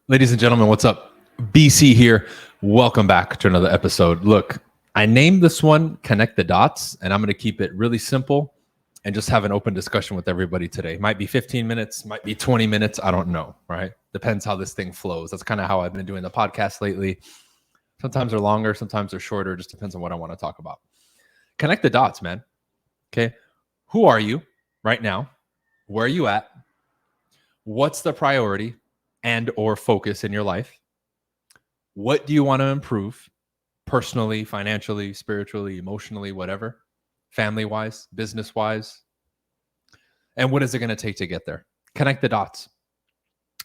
Ladies and gentlemen, what's up? BC here. Welcome back to another episode. Look, I named this one Connect the Dots, and I'm going to keep it really simple and just have an open discussion with everybody today. Might be 15 minutes, might be 20 minutes. I don't know, right? Depends how this thing flows. That's kind of how I've been doing the podcast lately. Sometimes they're longer, sometimes they're shorter. Just depends on what I want to talk about. Connect the dots, man. Okay. Who are you right now? Where are you at? What's the priority and or focus in your life? What do you want to improve personally, financially, spiritually, emotionally, whatever, family wise, business wise? And what is it going to take to get there? Connect the dots.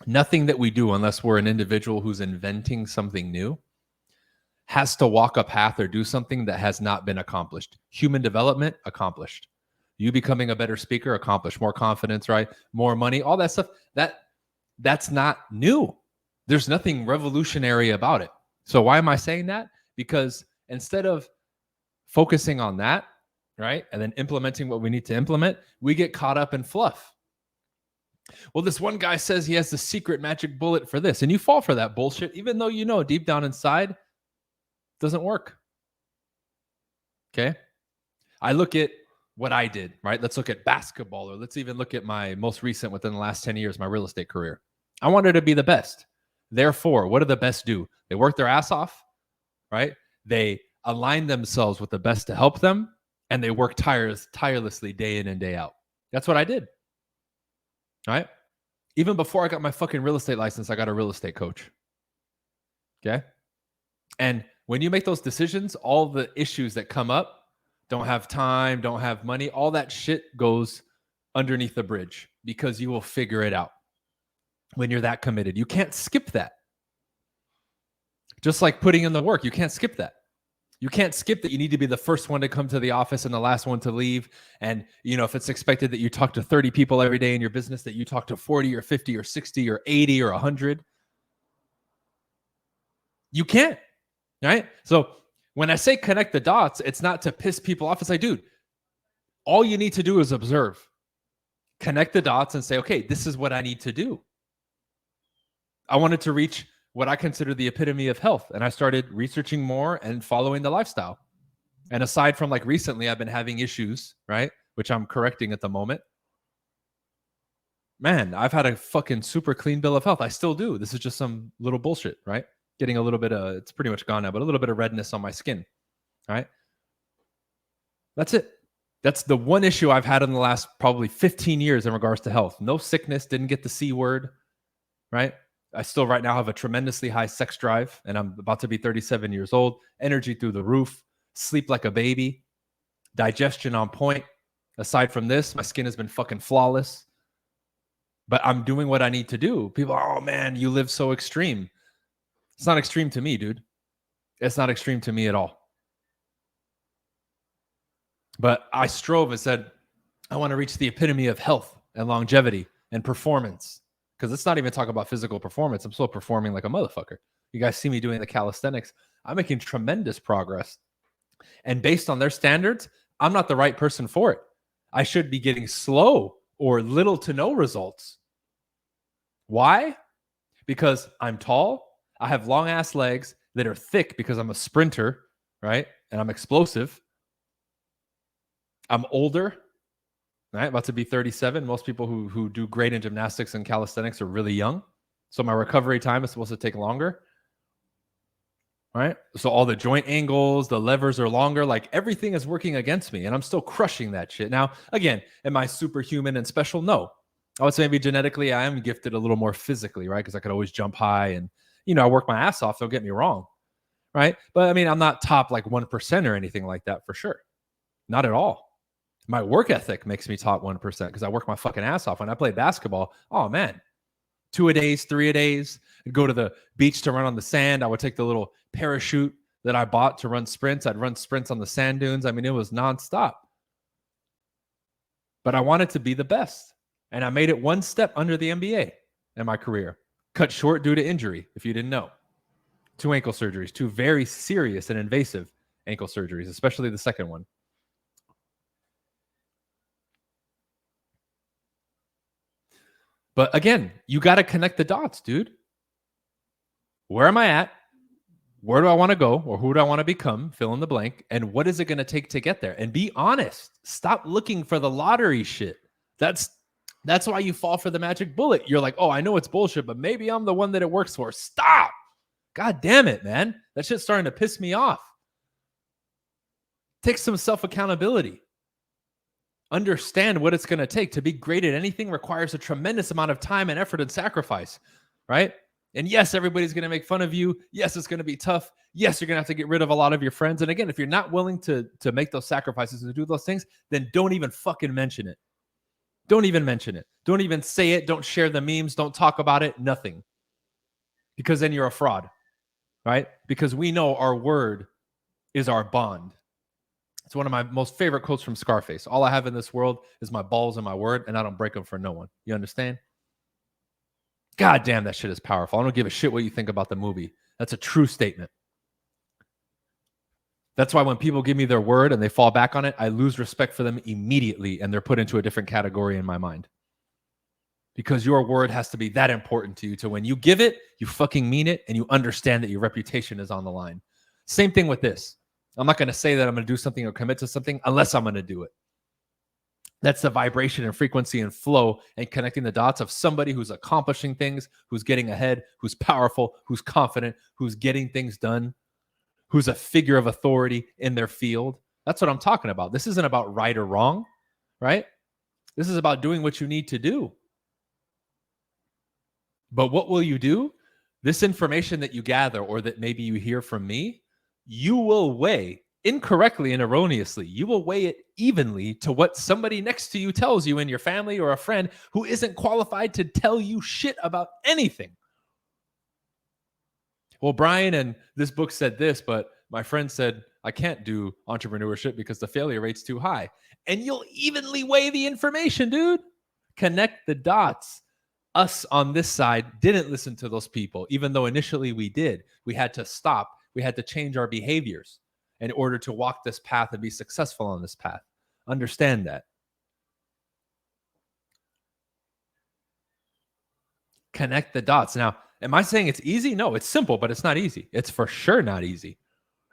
Nothing that we do, unless we're an individual who's inventing something new, has to walk a path or do something that has not been accomplished. Human development, accomplished. You becoming a better speaker, accomplished. More confidence, right? More money, all that stuff. That's not new. There's nothing revolutionary about it. So why am I saying that? Because instead of focusing on that, right, and then implementing what we need to implement, we get caught up in fluff. Well, this one guy says he has the secret magic bullet for this, and you fall for that bullshit, even though you know deep down inside it doesn't work. Okay. I look at what I did, right? Let's look at basketball, or let's even look at my most recent within the last 10 years, my real estate career. I wanted to be the best. Therefore, what do the best do? They work their ass off, right? They align themselves with the best to help them, and they work tirelessly day in and day out. That's what I did, right? Even before I got my fucking real estate license, I got a real estate coach. Okay. And when you make those decisions, all the issues that come up, don't have time, don't have money, all that shit goes underneath the bridge because you will figure it out when you're that committed. You can't skip that. Just like putting in the work, you can't skip that. You can't skip that you need to be the first one to come to the office and the last one to leave. And, you know, if it's expected that you talk to 30 people every day in your business, that you talk to 40 or 50 or 60 or 80 or 100, you can't, right? So when I say connect the dots, it's not to piss people off. It's like, dude, all you need to do is observe, connect the dots and say, okay, this is what I need to do. I wanted to reach what I consider the epitome of health. And I started researching more and following the lifestyle. And aside from like recently, I've been having issues, right? Which I'm correcting at the moment. Man, I've had a fucking super clean bill of health. I still do. This is just some little bullshit, right? Getting a little bit of, it's pretty much gone now, but a little bit of redness on my skin, right? That's it. That's the one issue I've had in the last probably 15 years in regards to health. No sickness, didn't get the C word, right? I still right now have a tremendously high sex drive, and I'm about to be 37 years old. Energy through the roof, sleep like a baby, digestion on point. Aside from this, my skin has been fucking flawless. But I'm doing what I need to do. People are, oh man, you live so extreme. It's not extreme to me, dude. It's not extreme to me at all. But I strove and said, I want to reach the epitome of health and longevity and performance. Because let's not even talk about physical performance. I'm still performing like a motherfucker. You guys see me doing the calisthenics. I'm making tremendous progress. And based on their standards, I'm not the right person for it. I should be getting slow or little to no results. Why? Because I'm tall. I have long ass legs that are thick because I'm a sprinter, right? And I'm explosive. I'm older, right? About to be 37. Most people who do great in gymnastics and calisthenics are really young. So my recovery time is supposed to take longer, right? So all the joint angles, the levers are longer. Like everything is working against me, and I'm still crushing that shit. Now, again, am I superhuman and special? No. I would say maybe genetically I am gifted a little more physically, right? Because I could always jump high and, you know, I work my ass off. Don't get me wrong, right? But I mean, I'm not top like 1% or anything like that for sure. Not at all. My work ethic makes me top 1% because I work my fucking ass off. When I play basketball, oh man, 2 a days, 3 a days. I'd go to the beach to run on the sand. I would take the little parachute that I bought to run sprints. I'd run sprints on the sand dunes. I mean, it was nonstop. But I wanted to be the best. And I made it one step under the NBA in my career. Cut short due to injury, if you didn't know. 2 ankle surgeries, 2 very serious and invasive ankle surgeries, especially the second one. But again, you got to connect the dots, dude. Where am I at? Where do I want to go? Or who do I want to become? Fill in the blank. And what is it going to take to get there? And be honest. Stop looking for the lottery shit. That's why you fall for the magic bullet. You're like, oh, I know it's bullshit, but maybe I'm the one that it works for. Stop. God damn it, man. That shit's starting to piss me off. Take some self-accountability. Understand what it's going to take. To be great at anything requires a tremendous amount of time and effort and sacrifice, right? And yes, everybody's going to make fun of you. Yes, it's going to be tough. Yes, you're going to have to get rid of a lot of your friends. And again, if you're not willing to make those sacrifices and do those things, then don't even fucking mention it. Don't even mention it. Don't even say it. Don't share the memes. Don't talk about it. Nothing. Because then you're a fraud, right? Because we know our word is our bond. It's one of my most favorite quotes from Scarface. All I have in this world is my balls and my word, and I don't break them for no one. You understand? God damn, that shit is powerful. I don't give a shit what you think about the movie. That's a true statement. That's why when people give me their word and they fall back on it, I lose respect for them immediately, and they're put into a different category in my mind. Because your word has to be that important to you. To when you give it, you fucking mean it, and you understand that your reputation is on the line. Same thing with this. I'm not going to say that I'm going to do something or commit to something unless I'm going to do it. That's the vibration and frequency and flow and connecting the dots of somebody who's accomplishing things, who's getting ahead, who's powerful, who's confident, who's getting things done, who's a figure of authority in their field. That's what I'm talking about. This isn't about right or wrong, right? This is about doing what you need to do. But what will you do? This information that you gather or that maybe you hear from me, you will weigh incorrectly and erroneously. You will weigh it evenly to what somebody next to you tells you in your family or a friend who isn't qualified to tell you shit about anything. Well, Brian, and this book said this, but my friend said, I can't do entrepreneurship because the failure rate's too high. And you'll evenly weigh the information, dude. Connect the dots. Us on this side didn't listen to those people, even though initially we did. We had to stop. We had to change our behaviors in order to walk this path and be successful on this path. Understand that. Connect the dots. Now, am I saying it's easy? No, it's simple, but it's not easy. It's for sure not easy.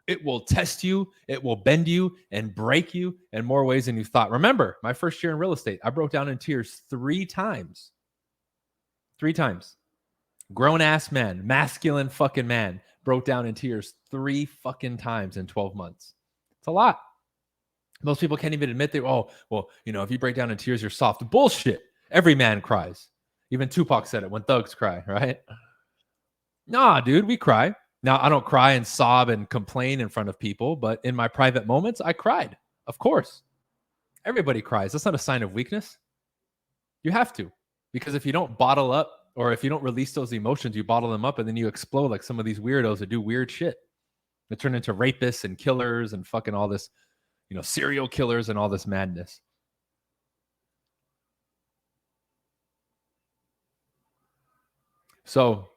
It will test you. It will bend you and break you in more ways than you thought. Remember, my first year in real estate, I broke down in tears 3 times. 3 times. Grown-ass man, masculine fucking man, broke down in tears 3 fucking times in 12 months. It's a lot. Most people can't even admit if you break down in tears, you're soft. Bullshit. Every man cries. Even Tupac said it, when thugs cry, right? Nah, dude, we cry. Now, I don't cry and sob and complain in front of people, but in my private moments, I cried. Of course. Everybody cries. That's not a sign of weakness. You have to. Because if you don't bottle up, or if you don't release those emotions, you bottle them up and then you explode like some of these weirdos that do weird shit. They turn into rapists and killers and fucking all this, serial killers and all this madness. So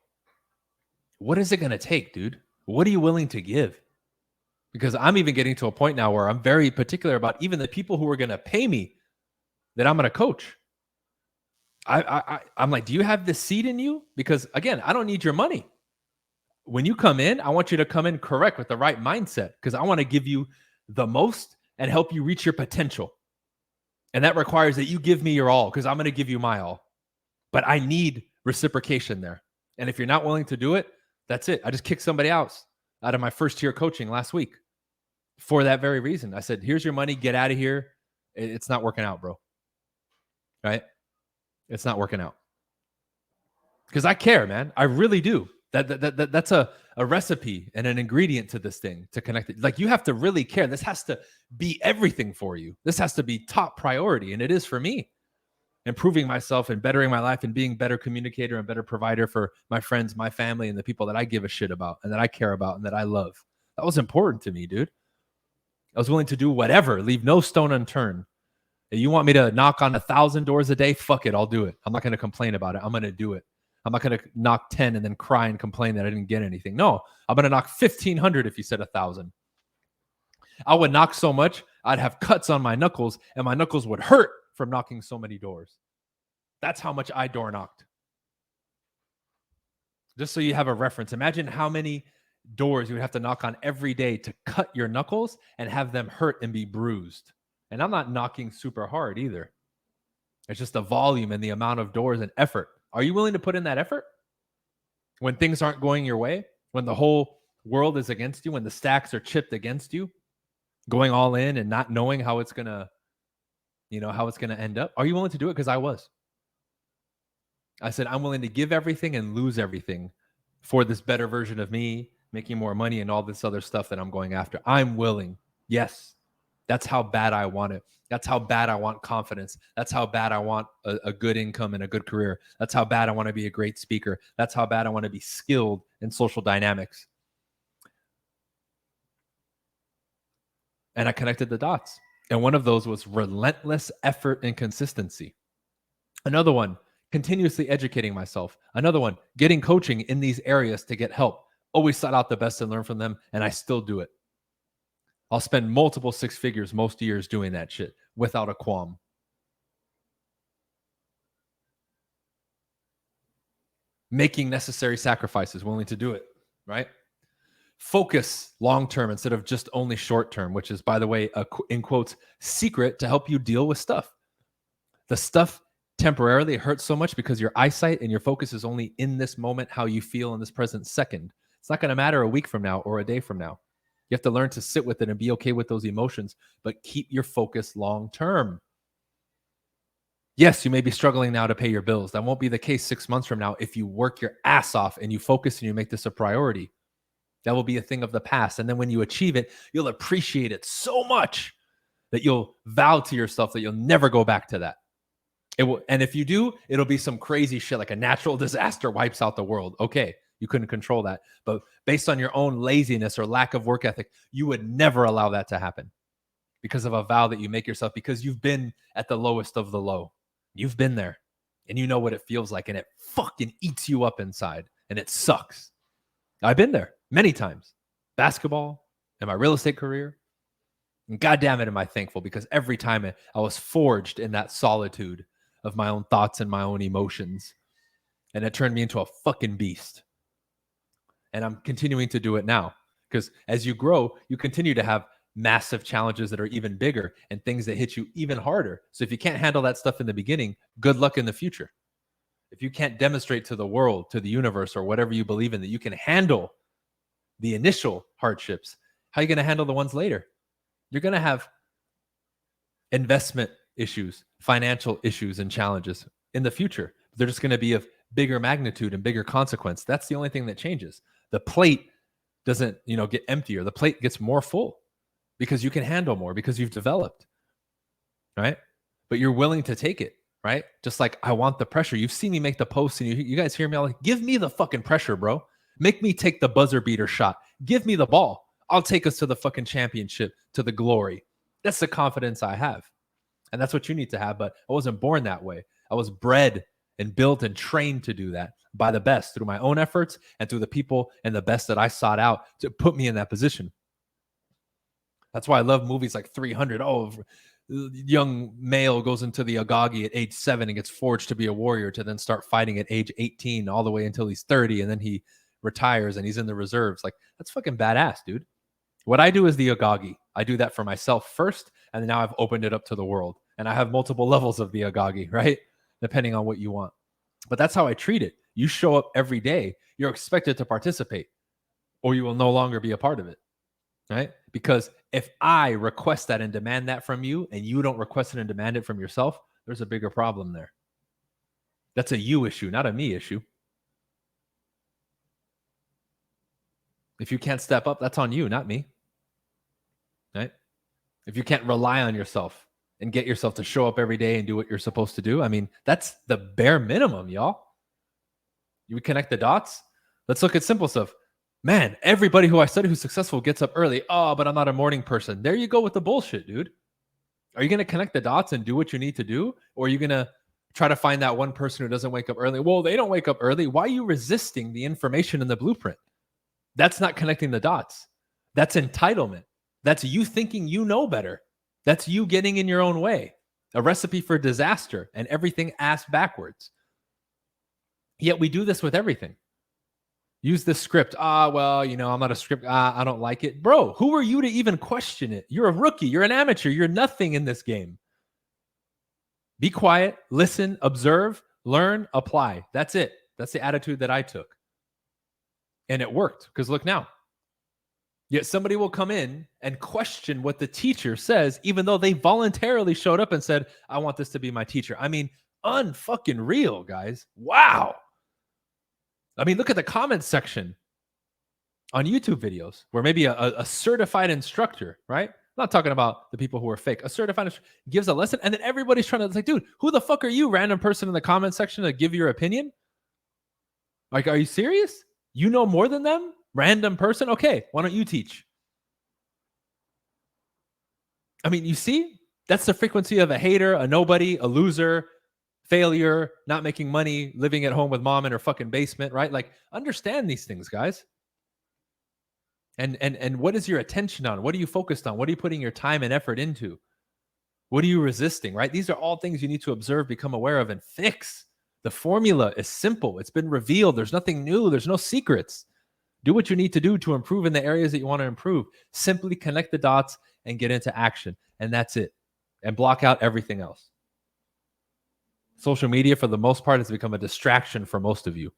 what is it going to take, dude? What are you willing to give? Because I'm even getting to a point now where I'm very particular about even the people who are going to pay me that I'm going to coach. I'm like, do you have the seed in you? Because again, I don't need your money. When you come in, I want you to come in correct with the right mindset because I want to give you the most and help you reach your potential. And that requires that you give me your all because I'm going to give you my all. But I need reciprocation there. And if you're not willing to do it, that's it. I just kicked somebody else out of my first year coaching last week for that very reason. I said, here's your money. Get out of here. It's not working out, bro. Right? It's not working out. Because I care, man. I really do. That's a recipe and an ingredient to this thing to connect it. Like you have to really care. This has to be everything for you. This has to be top priority. And it is for me. Improving myself and bettering my life and being a better communicator and better provider for my friends, my family, and the people that I give a shit about and that I care about and that I love. That was important to me, dude. I was willing to do whatever, leave no stone unturned. You want me to knock on 1,000 doors a day? Fuck it. I'll do it. I'm not going to complain about it. I'm going to do it. I'm not going to knock 10 and then cry and complain that I didn't get anything. No, I'm going to knock 1,500 if you said 1,000. I would knock so much, I'd have cuts on my knuckles and my knuckles would hurt from knocking so many doors. That's how much I door knocked. Just so you have a reference, imagine how many doors you would have to knock on every day to cut your knuckles and have them hurt and be bruised. And I'm not knocking super hard either. It's just the volume and the amount of doors and effort. Are you willing to put in that effort when things aren't going your way? When the whole world is against you, when the stacks are chipped against you, going all in and not knowing how it's gonna, how it's gonna end up? Are you willing to do it? Because I was. I said, I'm willing to give everything and lose everything for this better version of me, making more money and all this other stuff that I'm going after. I'm willing. Yes. That's how bad I want it. That's how bad I want confidence. That's how bad I want a good income and a good career. That's how bad I want to be a great speaker. That's how bad I want to be skilled in social dynamics. And I connected the dots. And one of those was relentless effort and consistency. Another one, continuously educating myself. Another one, getting coaching in these areas to get help. Always sought out the best and learn from them, and I still do it. I'll spend multiple six figures most years doing that shit without a qualm. Making necessary sacrifices, willing to do it, right? Focus long-term instead of just only short-term, which is, by the way, in quotes, secret to help you deal with stuff. The stuff temporarily hurts so much because your eyesight and your focus is only in this moment, how you feel in this present second. It's not going to matter a week from now or a day from now. You have to learn to sit with it and be okay with those emotions, but keep your focus long term. Yes, you may be struggling now to pay your bills. That won't be the case 6 months from now if you work your ass off and you focus and you make this a priority. That will be a thing of the past. And then when you achieve it, you'll appreciate it so much that you'll vow to yourself that you'll never go back to that. It will, and if you do, it'll be some crazy shit like a natural disaster wipes out the world. Okay, you couldn't control that. But based on your own laziness or lack of work ethic, you would never allow that to happen because of a vow that you make yourself, because you've been at the lowest of the low. You've been there and you know what it feels like, and it fucking eats you up inside and it sucks. I've been there many times. Basketball and my real estate career. And God damn it, am I thankful, because every time I was forged in that solitude of my own thoughts and my own emotions. And it turned me into a fucking beast. And I'm continuing to do it now, because as you grow, you continue to have massive challenges that are even bigger and things that hit you even harder. So if you can't handle that stuff in the beginning, good luck in the future. If you can't demonstrate to the world, to the universe, or whatever you believe in, that you can handle the initial hardships, how are you going to handle the ones later? You're going to have investment issues, financial issues, and challenges in the future. They're just going to be of bigger magnitude and bigger consequence. That's the only thing that changes. The plate doesn't, get emptier. The plate gets more full because you can handle more, because you've developed, right? But you're willing to take it, right? Just like I want the pressure. You've seen me make the posts, and you guys hear me all like, give me the fucking pressure, bro. Make me take the buzzer beater shot. Give me the ball. I'll take us to the fucking championship, to the glory. That's the confidence I have. And that's what you need to have. But I wasn't born that way. I was bred and built and trained to do that by the best, through my own efforts and through the people and the best that I sought out to put me in that position. That's why I love movies like 300. Oh, young male goes into the Agagi at age 7 and gets forged to be a warrior, to then start fighting at age 18 all the way until he's 30. And then he retires and he's in the reserves. Like, that's fucking badass, dude. What I do is the Agagi. I do that for myself first, and now I've opened it up to the world. And I have multiple levels of the Agagi, right? Depending on what you want. But that's how I treat it. You show up every day, you're expected to participate, or you will no longer be a part of it, right? Because if I request that and demand that from you, and you don't request it and demand it from yourself, there's a bigger problem there. That's a you issue, not a me issue. If you can't step up, that's on you, not me. Right? If you can't rely on yourself and get yourself to show up every day and do what you're supposed to do, I mean, that's the bare minimum, y'all. You would connect the dots. Let's look at simple stuff. Man, everybody who I study who's successful gets up early. Oh, but I'm not a morning person. There you go with the bullshit, dude. Are you going to connect the dots and do what you need to do? Or are you going to try to find that one person who doesn't wake up early? Well, they don't wake up early. Why are you resisting the information in the blueprint? That's not connecting the dots. That's entitlement. That's you thinking you know better. That's you getting in your own way. A recipe for disaster and everything ass backwards. Yet we do this with everything. Use this script. Well, I'm not a script. I don't like it. Bro, who are you to even question it? You're a rookie. You're an amateur. You're nothing in this game. Be quiet, listen, observe, learn, apply. That's it. That's the attitude that I took. And it worked because look now. Yet somebody will come in and question what the teacher says, even though they voluntarily showed up and said, I want this to be my teacher. I mean, unfucking real, guys. Wow. I mean, look at the comments section on YouTube videos where maybe a certified instructor, right? I'm not talking about the people who are fake. A certified instructor gives a lesson, and then everybody's trying to, it's like, dude, who the fuck are you, random person in the comment section, to give your opinion? Like, are you serious? You know more than them? Random person? Okay, why don't you teach? I mean, you see? That's the frequency of a hater, a nobody, a loser, failure, not making money, living at home with mom in her fucking basement, right? Like, understand these things, guys. And what is your attention on? What are you focused on? What are you putting your time and effort into? What are you resisting, right? These are all things you need to observe, become aware of, and fix. The formula is simple. It's been revealed. There's nothing new. There's no secrets. Do what you need to do to improve in the areas that you want to improve. Simply connect the dots and get into action. And that's it. And block out everything else. Social media, for the most part, has become a distraction for most of you.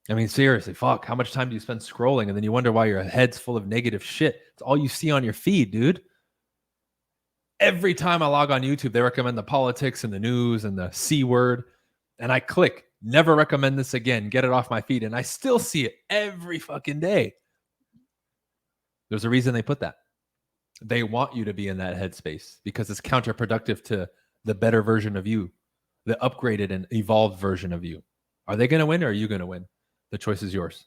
I mean, seriously, fuck, how much time do you spend scrolling? And then you wonder why your head's full of negative shit. It's all you see on your feed, dude. Every time I log on YouTube, they recommend the politics and the news and the C word. And I click, never recommend this again, get it off my feed. And I still see it every fucking day. There's a reason they put that. They want you to be in that headspace because it's counterproductive to the better version of you, the upgraded and evolved version of you. Are they going to win or are you going to win? The choice is yours.